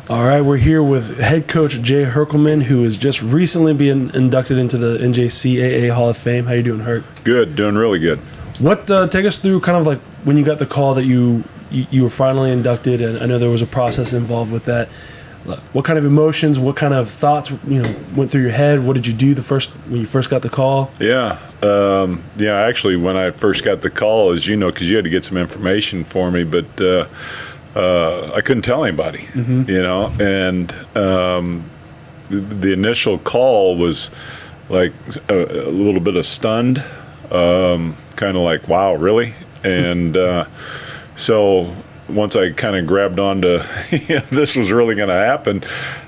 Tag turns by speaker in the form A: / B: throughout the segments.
A: All right, we're here with head coach Jay Herkleman, who is just recently being inducted into the NJCAA Hall of Fame. How you doing, Herc?
B: Good, doing really good.
A: What take us through kind of like when you got the call that you were finally inducted, and I know there was a process involved with that. What kind of emotions, what kind of thoughts, went through your head? What did you do when you first got the call?
B: Yeah, actually, when I first got the call, as you know, because you had to get some information for me, but I couldn't tell anybody, and the initial call was like a little bit of stunned, kind of like, wow, really? And so once I kind of grabbed onto this was really going to happen,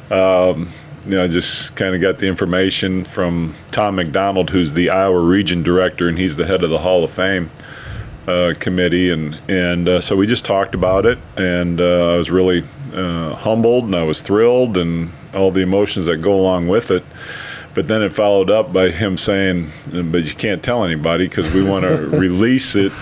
B: I just kind of got the information from Tom McDonald, who's the Iowa Region Director, and he's the head of the Hall of Fame committee, and so we just talked about it, and I was really humbled, and I was thrilled, and all the emotions that go along with it. But then it followed up by him saying, but you can't tell anybody because we want to release it,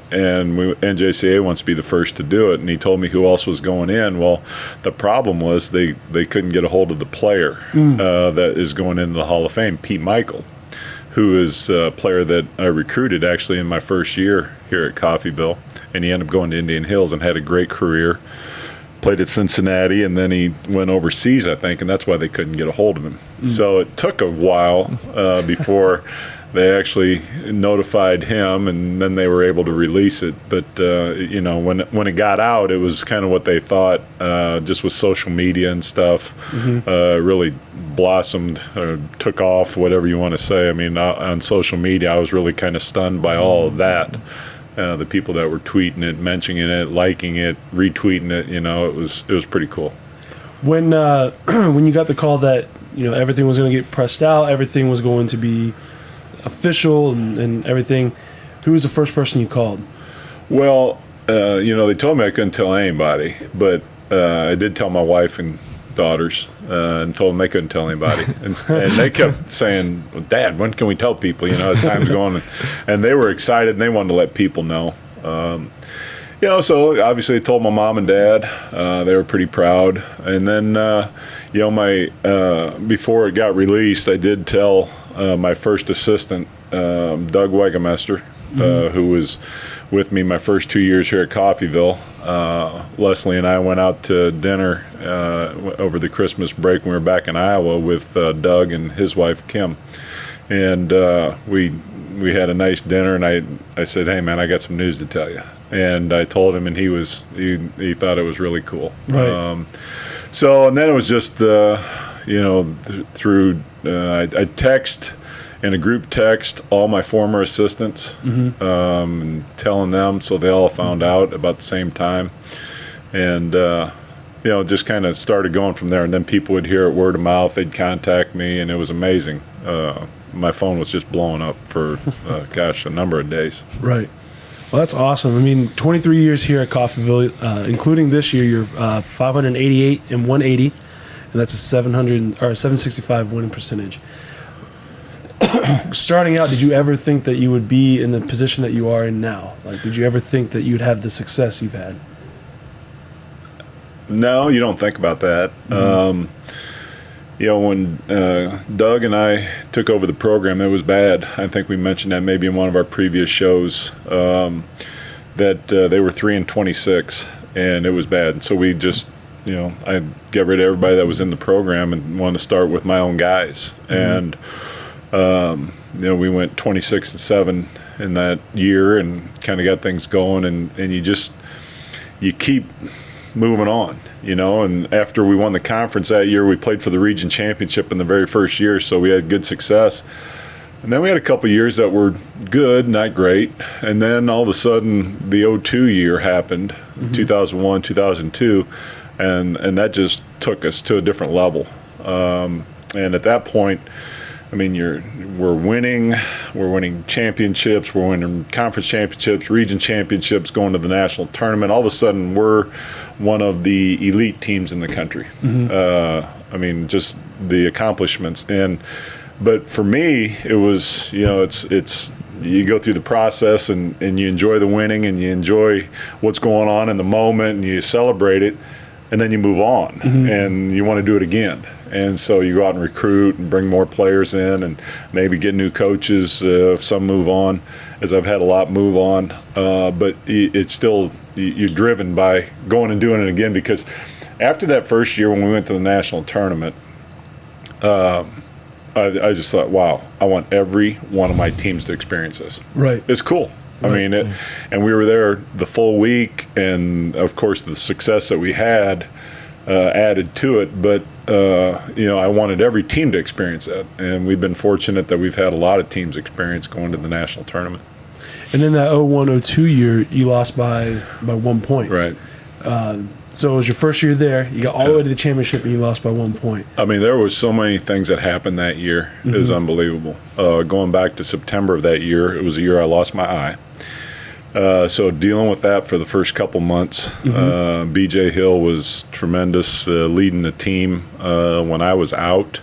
B: and NJCAA wants to be the first to do it. And he told me who else was going in. Well, the problem was they couldn't get a hold of the player that is going into the Hall of Fame, Pete Michael, who is a player that I recruited actually in my first year here at Coffeyville. And he ended up going to Indian Hills and had a great career. Played at Cincinnati, and then he went overseas, I think, and that's why they couldn't get a hold of him. So it took a while before they actually notified him, and then they were able to release it. But when it got out, it was kind of what they thought. Just with social media and stuff, really blossomed or took off, whatever you want to say. I mean, on social media, I was really kind of stunned by all of that. The people that were tweeting it, mentioning it, liking it, retweeting it, it was pretty cool.
A: When you got the call that everything was going to get pressed out, everything was going to be official and everything, who was the first person you called?
B: Well, they told me I couldn't tell anybody, but I did tell my wife and daughters and told them they couldn't tell anybody. And they kept saying, well, Dad, when can we tell people, as time's going? And they were excited, and they wanted to let people know. So obviously I told my mom and dad. They were pretty proud. And then, before it got released, I did tell my first assistant, Doug Wegemester, who was with me my first 2 years here at Coffeyville. Leslie and I went out to dinner over the Christmas break when we were back in Iowa with Doug and his wife Kim, and we had a nice dinner. And I said, "Hey man, I got some news to tell you." And I told him, and he thought it was really cool.
A: Right.
B: And then it was just through I text. In a group text, all my former assistants, and telling them, so they all found out about the same time, and just kind of started going from there. And then people would hear it word of mouth; they'd contact me, and it was amazing. My phone was just blowing up for a number of days.
A: Right. Well, that's awesome. I mean, 23 years here at Coffeyville, including this year, you're 588 and 180, and that's a 765 winning percentage. Starting out, did you ever think that you would be in the position that you are in now? Like, did you ever think that you'd have the success you've had?
B: No, you don't think about that. When Doug and I took over the program, it was bad. I think we mentioned that maybe in one of our previous shows, that they were 3-26, and it was bad. So we just, I got rid of everybody that was in the program and wanted to start with my own guys. And we went 26-7 in that year and kind of got things going, and you keep moving on, and after we won the conference that year, we played for the region championship in the very first year, so we had good success. And then we had a couple years that were good, not great, and then all of a sudden the 2002 year happened, 2001, 2002, and that just took us to a different level. And at that point, I mean, we're winning championships, we're winning conference championships, region championships, going to the national tournament. All of a sudden, we're one of the elite teams in the country. I mean, just the accomplishments. But for me, it was, it's you go through the process and you enjoy the winning and you enjoy what's going on in the moment and you celebrate it. and then you move on, and you want to do it again. And so you go out and recruit and bring more players in and maybe get new coaches if some move on, as I've had a lot move on. But it's still, you're driven by going and doing it again, because after that first year when we went to the national tournament, I just thought, wow, I want every one of my teams to experience this.
A: Right.
B: It's cool. I mean, and we were there the full week, and of course the success that we had added to it. But I wanted every team to experience that, and we've been fortunate that we've had a lot of teams experience going to the national tournament.
A: And in that 01-02 year, you lost by 1 point.
B: Right.
A: So it was your first year there. You got all the way to the championship, and you lost by 1 point.
B: I mean, there was so many things that happened that year. It was unbelievable. Going back to September of that year, it was a year I lost my eye. So dealing with that for the first couple months, B.J. Hill was tremendous, leading the team when I was out.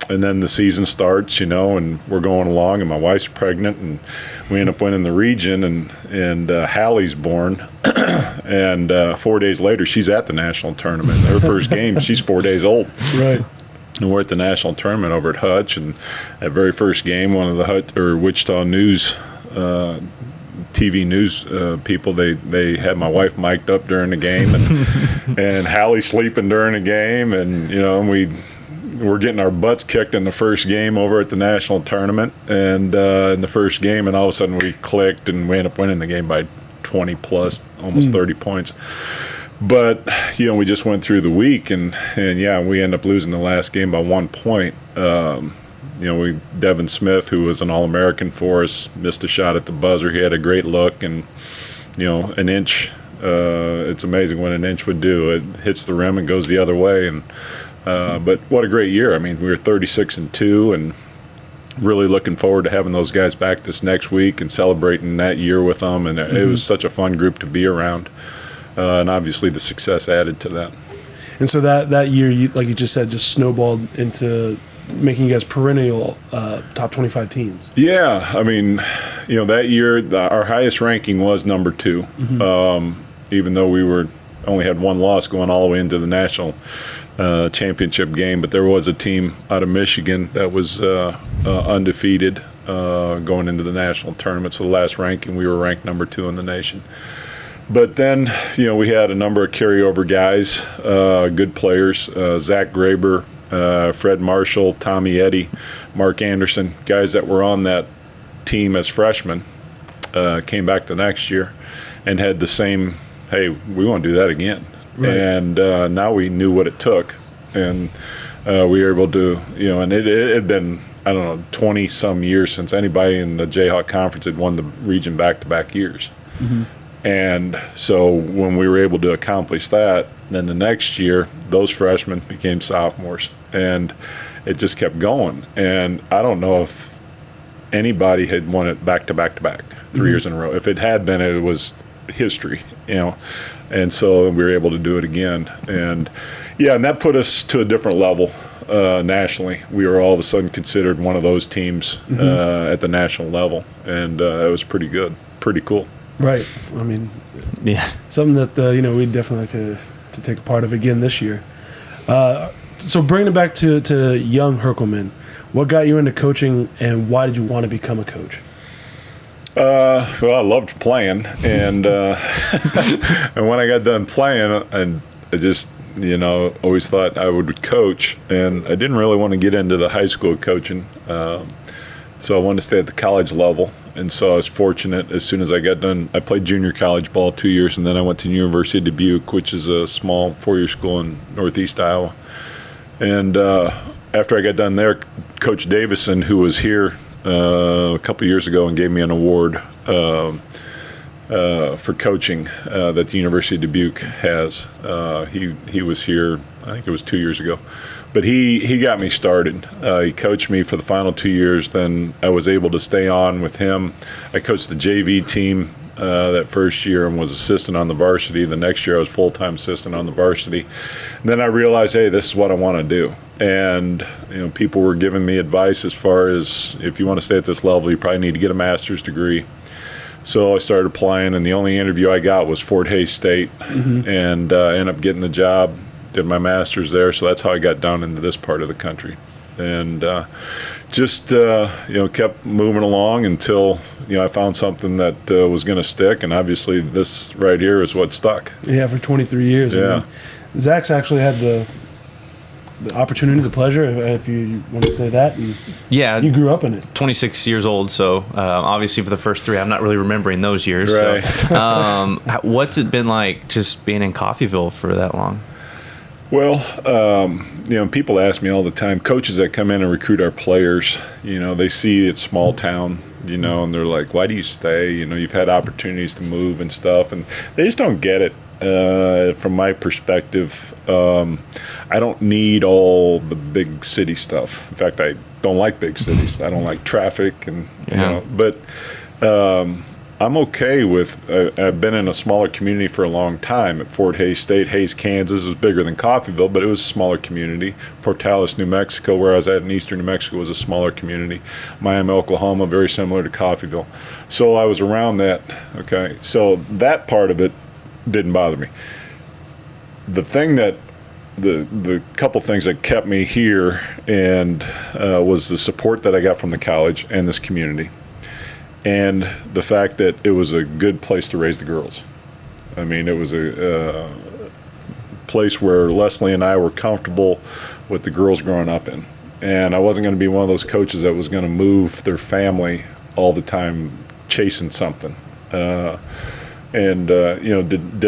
B: And then the season starts, and we're going along, and my wife's pregnant, and we end up winning the region, and Hallie's born. And 4 days later, she's at the national tournament. Her first game, she's 4 days old.
A: Right.
B: And we're at the national tournament over at Hutch, and that very first game, one of the Wichita News TV news people, they had my wife mic'd up during the game, and Hallie sleeping during the game, and we're getting our butts kicked in the first game over at the national tournament, and in the first game, and all of a sudden we clicked, and we ended up winning the game by 20 plus, almost 30 points. But we just went through the week, and we ended up losing the last game by 1 point. Devin Smith, who was an All-American for us, missed a shot at the buzzer. He had a great look, and an inch. It's amazing what an inch would do. It hits the rim and goes the other way. And but what a great year! I mean, we were 36-2, and really looking forward to having those guys back this next week and celebrating that year with them. And it was such a fun group to be around, and obviously the success added to that. And
A: so that year, like you just said, just snowballed into making you guys perennial top 25 teams.
B: Yeah, I mean, that year our highest ranking was number 2, even though we only had one loss going all the way into the national championship game. But there was a team out of Michigan that was undefeated going into the national tournament. So the last ranking, we were ranked number 2 in the nation. But then, we had a number of carryover guys, good players, Zach Graber, Fred Marshall, Tommy Eddy, Mark Anderson, guys that were on that team as freshmen, came back the next year and had the same, hey, we want to do that again. Right. And now we knew what it took. And we were able to, and it had been, 20-some years since anybody in the Jayhawk Conference had won the region back-to-back years. And so when we were able to accomplish that, then the next year, those freshmen became sophomores, and it just kept going. And I don't know if anybody had won it back-to-back 3 years in a row. If it had been, it was history, And so we were able to do it again. And, and that put us to a different level nationally. We were all of a sudden considered one of those teams at the national level, and it was pretty good, pretty cool.
A: Right. I mean, something that we'd definitely like to take a part of again this year. So bringing it back to young Herkleman, what got you into coaching, and why did you want to become a coach?
B: Well, I loved playing, and and when I got done playing, and I just always thought I would coach, and I didn't really want to get into the high school coaching, so I wanted to stay at the college level. And so I was fortunate. As soon as I got done, I played junior college ball 2 years, and then I went to the University of Dubuque, which is a small 4-year school in northeast Iowa. And after I got done there, Coach Davison, who was here a couple years ago and gave me an award for coaching that the University of Dubuque has, he was here, I think it was 2 years ago. But he got me started. He coached me for the final 2 years. Then I was able to stay on with him. I coached the JV team that first year and was assistant on the varsity. The next year I was full-time assistant on the varsity. And then I realized, hey, this is what I want to do. And people were giving me advice as far as, if you want to stay at this level, you probably need to get a master's degree. So I started applying, and the only interview I got was Fort Hays State, and ended up getting the job. Did my master's there, so that's how I got down into this part of the country, and just kept moving along until I found something that was going to stick, and obviously this right here is what stuck.
A: Yeah, for 23 years.
B: Yeah.
A: I mean, Zach's actually had the opportunity, the pleasure, if you want to say that. And
C: yeah.
A: You grew up in it.
C: 26 years old, so obviously for the first 3, I'm not really remembering those years.
B: Right.
C: So, what's it been like just being in Coffeyville for that long?
B: Well, people ask me all the time, coaches that come in and recruit our players, they see it's small town, and they're like, why do you stay? You've had opportunities to move and stuff, and they just don't get it. From my perspective, I don't need all the big city stuff. In fact, I don't like big cities. I don't like traffic, and but I'm okay with. I've been in a smaller community for a long time. At Fort Hays State, Hays, Kansas was bigger than Coffeyville, but it was a smaller community. Portales, New Mexico, where I was at in eastern New Mexico, was a smaller community. Miami, Oklahoma, very similar to Coffeyville. So I was around that. Okay, so that part of it didn't bother me. The thing that the couple things that kept me here and was the support that I got from the college and this community, and the fact that it was a good place to raise the girls. I mean, it was a place where Leslie and I were comfortable with the girls growing up in, and I wasn't going to be one of those coaches that was going to move their family all the time chasing something. Did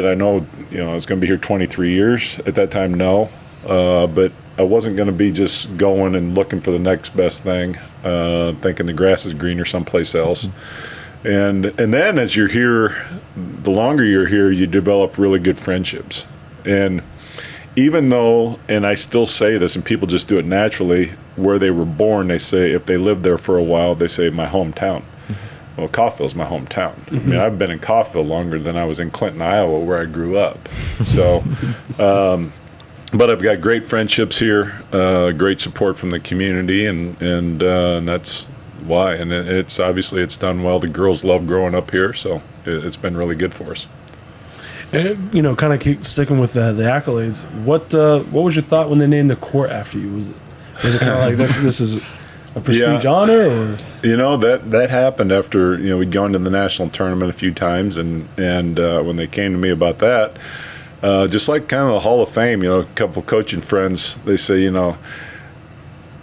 B: I know, I was going to be here 23 years? At that time, no. But I wasn't going to be just going and looking for the next best thing, thinking the grass is greener someplace else. And then as you're here, the longer you're here, you develop really good friendships. And even though, and I still say this, and people just do it naturally, where they were born, they say, if they lived there for a while, they say, my hometown. Well, Coffeyville's my hometown. I mean, I've been in Coffeyville longer than I was in Clinton, Iowa, where I grew up. So, but I've got great friendships here, great support from the community, and that's why. And it's obviously it's done well. The girls love growing up here, so it's been really good for us.
A: And, kind of keep sticking with the accolades. What was your thought when they named the court after you? Was it kind of like this is a prestige honor, or
B: that happened after we'd gone to the national tournament a few times, and when they came to me about that, just like kind of the Hall of Fame, a couple coaching friends, they say, you're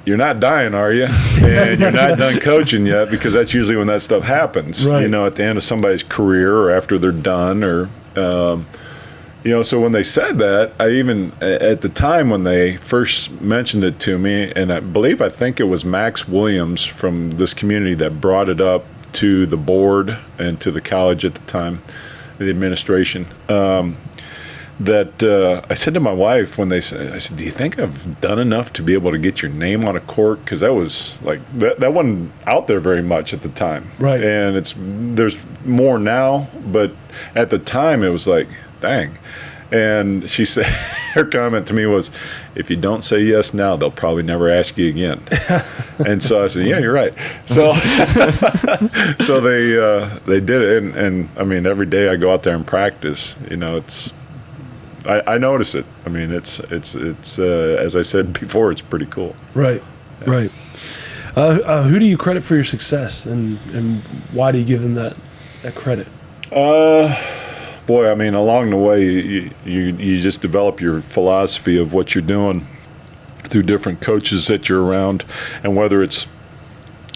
B: not dying, are you? And you're not done coaching yet, because that's usually when that stuff happens.
A: Right.
B: At the end of somebody's career or after they're done, or so when they said that, I even, at the time when they first mentioned it to me, and I think it was Max Williams from this community that brought it up to the board and to the college at the time, the administration, that I said to my wife when they said, I said, do you think I've done enough to be able to get your name on a court? Because that was like, that wasn't out there very much at the time.
A: Right.
B: And there's more now, but at the time it was like, dang. And she said, her comment to me was, if you don't say yes now, they'll probably never ask you again. And so I said, yeah, you're right. So so they did it. And I mean, every day I go out there and practice, I notice it. I mean, it's as I said before, it's pretty cool.
A: Right, right. Who do you credit for your success, and why do you give them that credit?
B: Boy, I mean, along the way, you just develop your philosophy of what you're doing through different coaches that you're around, and whether it's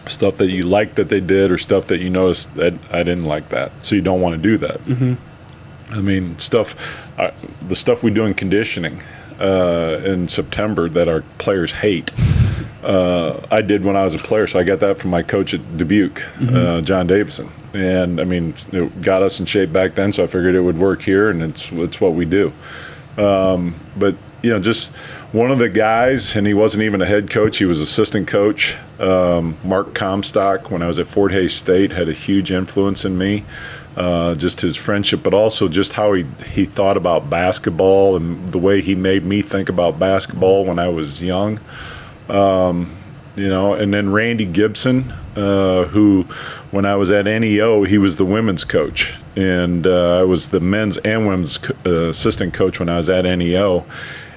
B: stuff that you like that they did or stuff that you noticed that I didn't like that, so you don't want to do that. Mm-hmm. I mean, the stuff we do in conditioning in September that our players hate, I did when I was a player, so I got that from my coach at Dubuque, John Davison. And, I mean, it got us in shape back then, so I figured it would work here, and it's what we do. But, just one of the guys, and he wasn't even a head coach, he was assistant coach, Mark Comstock, when I was at Fort Hays State, had a huge influence in me. Just his friendship, but also just how he thought about basketball and the way he made me think about basketball when I was young. And then Randy Gibson, who, when I was at NEO, he was the women's coach. And I was the men's and women's assistant coach when I was at NEO.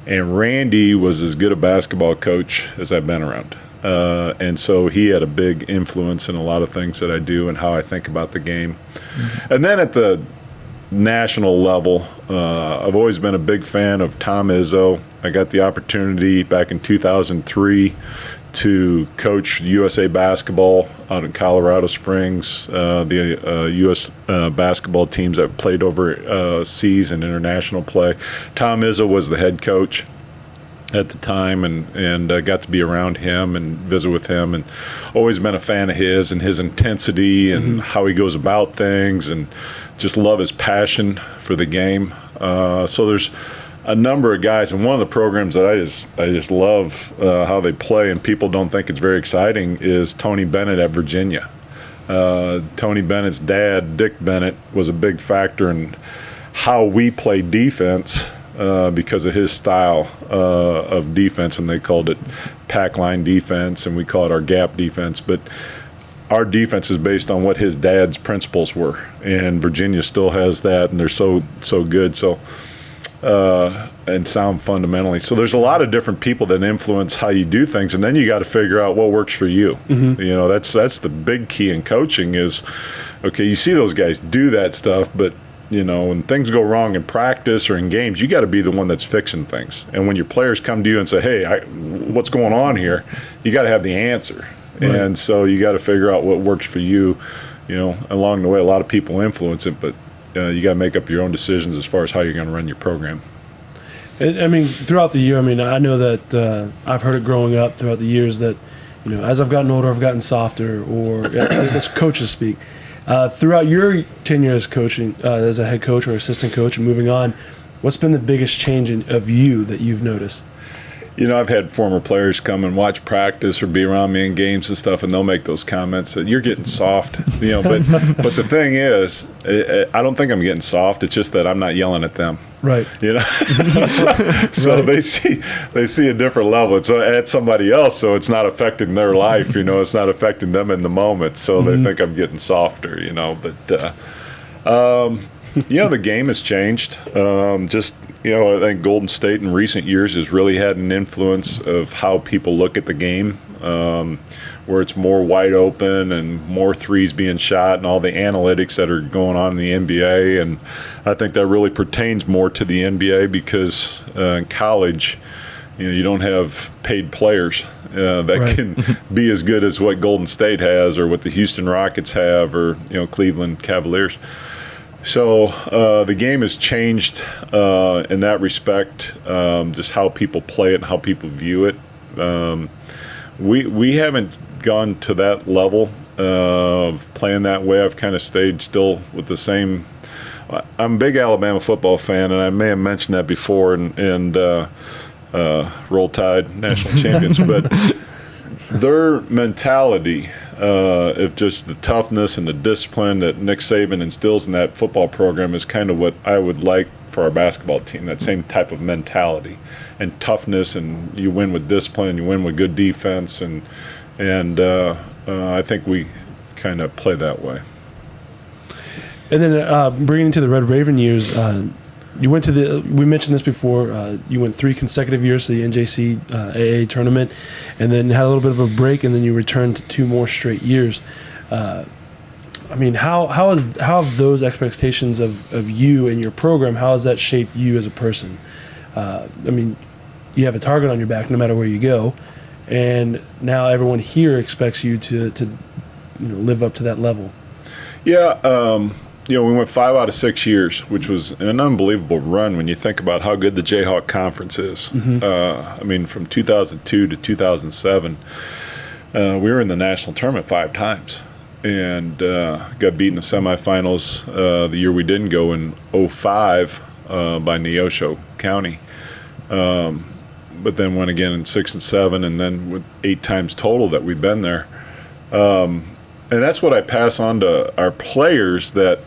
B: And Randy was as good a basketball coach as I've been around. And so he had a big influence in a lot of things that I do and how I think about the game. Mm-hmm. And then at the national level, I've always been a big fan of Tom Izzo. I got the opportunity back in 2003 to coach USA basketball out in Colorado Springs, the U.S. Basketball teams that played overseas in international play. Tom Izzo was the head coach at the time, and got to be around him and visit with him, and always been a fan of his and his intensity and mm-hmm. how he goes about things, and just love his passion for the game. So there's a number of guys, and one of the programs that I just love how they play, and people don't think it's very exciting, is Tony Bennett at Virginia. Tony Bennett's dad, Dick Bennett, was a big factor in how we play defense because of his style of defense, and they called it pack line defense, and we call it our gap defense. But our defense is based on what his dad's principles were, and Virginia still has that, and they're so good. So. And sound fundamentally. So there's a lot of different people that influence how you do things, and then you got to figure out what works for you. Mm-hmm. You know, that's the big key in coaching is, okay, you see those guys do that stuff, but, you know, when things go wrong in practice or in games, you got to be the one that's fixing things. And when your players come to you and say, hey, what's going on here, you got to have the answer. Right. And so you got to figure out what works for you. You know, along the way, a lot of people influence it, but you got to make up your own decisions as far as how you're going to run your program.
A: I mean, throughout the year, I mean, I know that I've heard it growing up throughout the years that, you know, as I've gotten older, I've gotten softer, or as coaches speak. Throughout your tenure as coaching, as a head coach or assistant coach and moving on, what's been the biggest change of you that you've noticed?
B: You know, I've had former players come and watch practice or be around me in games and stuff, and they'll make those comments that you're getting soft. You know, but the thing is, I don't think I'm getting soft. It's just that I'm not yelling at them.
A: Right.
B: You know, so right. they see a different level. It's at somebody else, so it's not affecting their life. You know, it's not affecting them in the moment. So mm-hmm. they think I'm getting softer. You know, but you know, the game has changed. Just. You know, I think Golden State in recent years has really had an influence of how people look at the game, where it's more wide open and more threes being shot and all the analytics that are going on in the NBA. And I think that really pertains more to the NBA because in college, you know, you don't have paid players that right. can be as good as what Golden State has or what the Houston Rockets have or, you know, Cleveland Cavaliers. So the game has changed in that respect, just how people play it and how people view it. We haven't gone to that level of playing that way. I've kind of stayed still with the same. I'm a big Alabama football fan, and I may have mentioned that before, and Roll Tide, national champions. But their mentality of just the toughness and the discipline that Nick Saban instills in that football program is kind of what I would like for our basketball team, that same type of mentality and toughness, and you win with discipline, you win with good defense, and I think we kind of play that way.
A: And then bringing into the Red Raven years, you went to we mentioned this before, you went 3 consecutive years to the NJCAA tournament and then had a little bit of a break, and then you returned to 2 more straight years. I mean, how have those expectations of you and your program, how has that shaped you as a person? I mean, you have a target on your back no matter where you go, and now everyone here expects you to live up to that level.
B: Yeah, we went 5 out of 6 years, which was an unbelievable run when you think about how good the Jayhawk Conference is. Mm-hmm. I mean, from 2002 to 2007, we were in the national tournament 5 times and got beat in the semifinals the year we didn't go in 2005 by Neosho County. But then went again in 6 and 7, and then with 8 times total that we've been there. And that's what I pass on to our players, that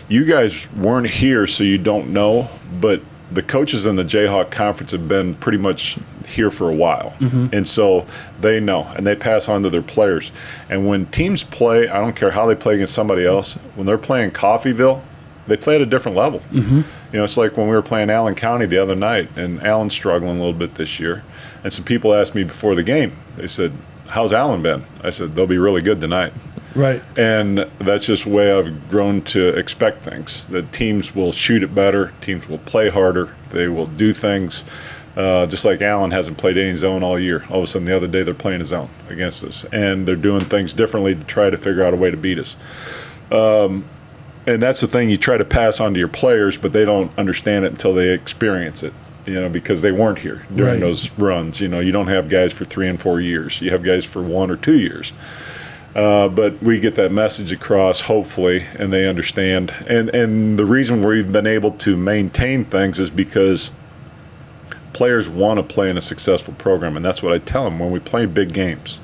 B: you guys weren't here, so you don't know, but the coaches in the Jayhawk Conference have been pretty much here for a while. And so they know, and they pass on to their players. And when teams play, I don't care how they play against somebody else, when they're playing Coffeyville, they play at a different level. You know, it's like when we were playing Allen County the other night, and Allen's struggling a little bit this year. And some people asked me before the game, they said, how's Allen been? I said, they'll be really good tonight.
A: Right.
B: And that's just the way I've grown to expect things. That teams will shoot it better, teams will play harder, they will do things. Just like Allen hasn't played any zone all year. All of a sudden the other day they're playing a zone against us. And they're doing things differently to try to figure out a way to beat us. And that's the thing you try to pass on to your players, but they don't understand it until they experience it. You know, because they weren't here during those runs. You know, you don't have guys for 3 and 4 years. You have guys for 1 or 2 years. But we get that message across, hopefully, and they understand. And the reason we've been able to maintain things is because players want to play in a successful program, and that's what I tell them when we play big games.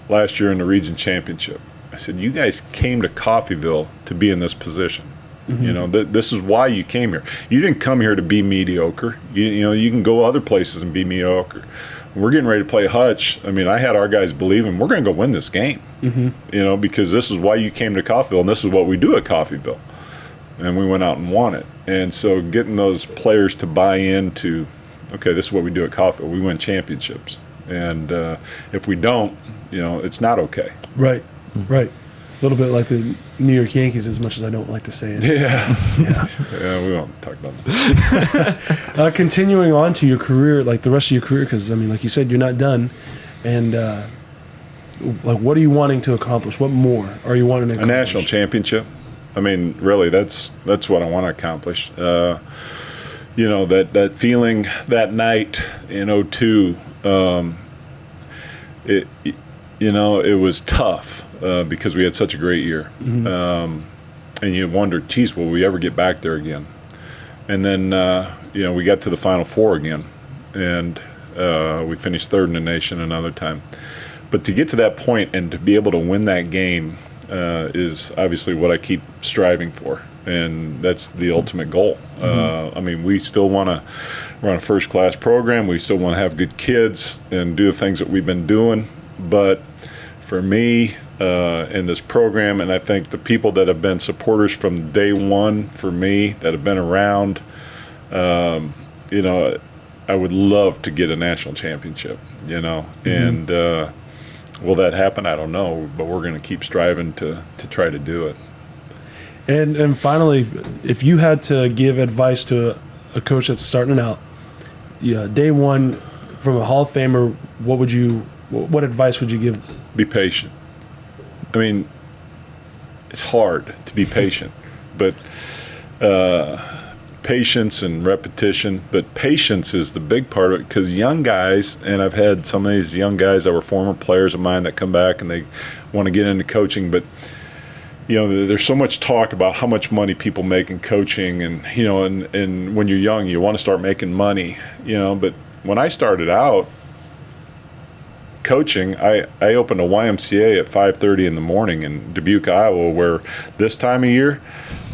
B: Last year in the region championship, I said, you guys came to Coffeyville to be in this position. You know, this is why you came here. You didn't come here to be mediocre. You know, you can go other places and be mediocre. We're getting ready to play Hutch. I mean, I had our guys believing we're going to go win this game. You know, because this is why you came to Coffeyville, and this is what we do at Coffeyville. And we went out and won it. And so getting those players to buy into, okay, this is what we do at Coffeyville. We win championships. And if we don't, you know, it's not okay.
A: Right. Right. A little bit like the New York Yankees, as much as I don't like to say it.
B: Yeah, we won't talk about that.
A: Continuing on to your career, like the rest of your career, because, I mean, like you said, you're not done. And, like, what are you wanting to accomplish? What more are you wanting to accomplish?
B: A national championship. I mean, really, that's what I want to accomplish. You know, that feeling that night in 2002, you know, it was tough. Because we had such a great year. And you wonder, geez, will we ever get back there again? And then, you know, we got to the Final Four again. And we finished third in the nation another time. But to get to that point and to be able to win that game is obviously what I keep striving for. And that's the ultimate goal. I mean, we still want to run a first-class program. We still want to have good kids and do the things that we've been doing. But for me, in this program, and I think the people that have been supporters from day one for me, that have been around, you know, I would love to get a national championship, you know. And will that happen? I don't know, but we're going to keep striving to try to do it.
A: And finally, if you had to give advice to a coach that's starting out, day one, from a Hall of Famer, what advice would you give?
B: Be patient. I mean, it's hard to be patient, but patience and repetition. But patience is the big part of it, because young guys, and I've had some of these young guys that were former players of mine that come back and they want to get into coaching, but you know, there's so much talk about how much money people make in coaching, and you know, and when you're young, you want to start making money, you know. But when I started out coaching, I opened a YMCA at 5:30 in the morning in Dubuque, Iowa, where this time of year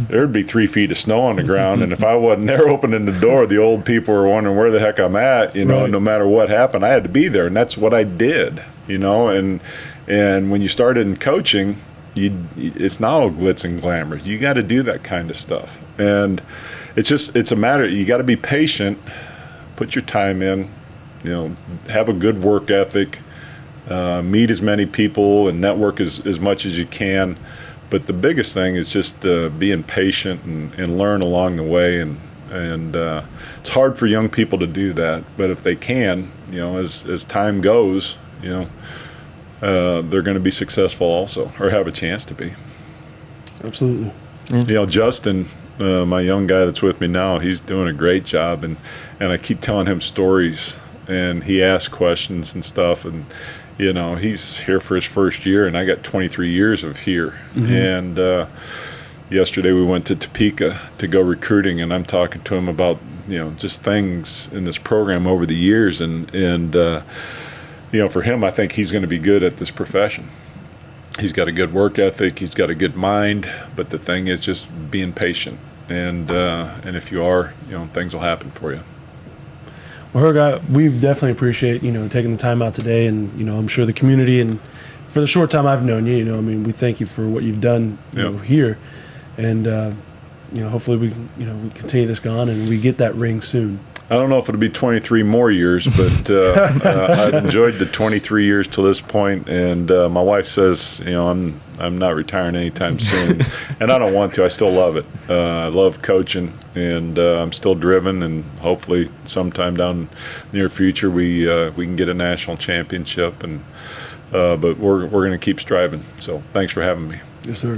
B: there'd be 3 feet of snow on the ground, and if I wasn't there opening the door, the old people were wondering where the heck I'm at, you know.
A: Right.
B: No matter what happened, I had to be there, and that's what I did, you know. And when you started in coaching, it's not all glitz and glamour. You got to do that kind of stuff, and it's a matter. You got to be patient, put your time in, you know, have a good work ethic. Meet as many people and network as much as you can. But the biggest thing is just being patient and learn along the way. And it's hard for young people to do that. But if they can, you know, as time goes, you know, they're going to be successful also, or have a chance to be.
A: Absolutely.
B: You know, Justin, my young guy that's with me now, he's doing a great job. And I keep telling him stories, and he asks questions and stuff. And you know, he's here for his first year, and I got 23 years of here. And yesterday we went to Topeka to go recruiting, and I'm talking to him about, you know, just things in this program over the years. And you know, for him, I think he's going to be good at this profession. He's got a good work ethic. He's got a good mind. But the thing is just being patient. And if you are, you know, things will happen for you.
A: Well, Herg, we definitely appreciate, taking the time out today, and, I'm sure the community, and for the short time I've known you, I mean, we thank you for what you've done, here, and, hopefully we continue this on and we get that ring soon.
B: I don't know if it'll be 23 more years, but I've enjoyed the 23 years to this point, and my wife says, I'm not retiring anytime soon, and I don't want to. I still love it. I love coaching, and I'm still driven, and hopefully sometime down the near future we can get a national championship, and but we're going to keep striving. So thanks for having me.
A: Yes, sir.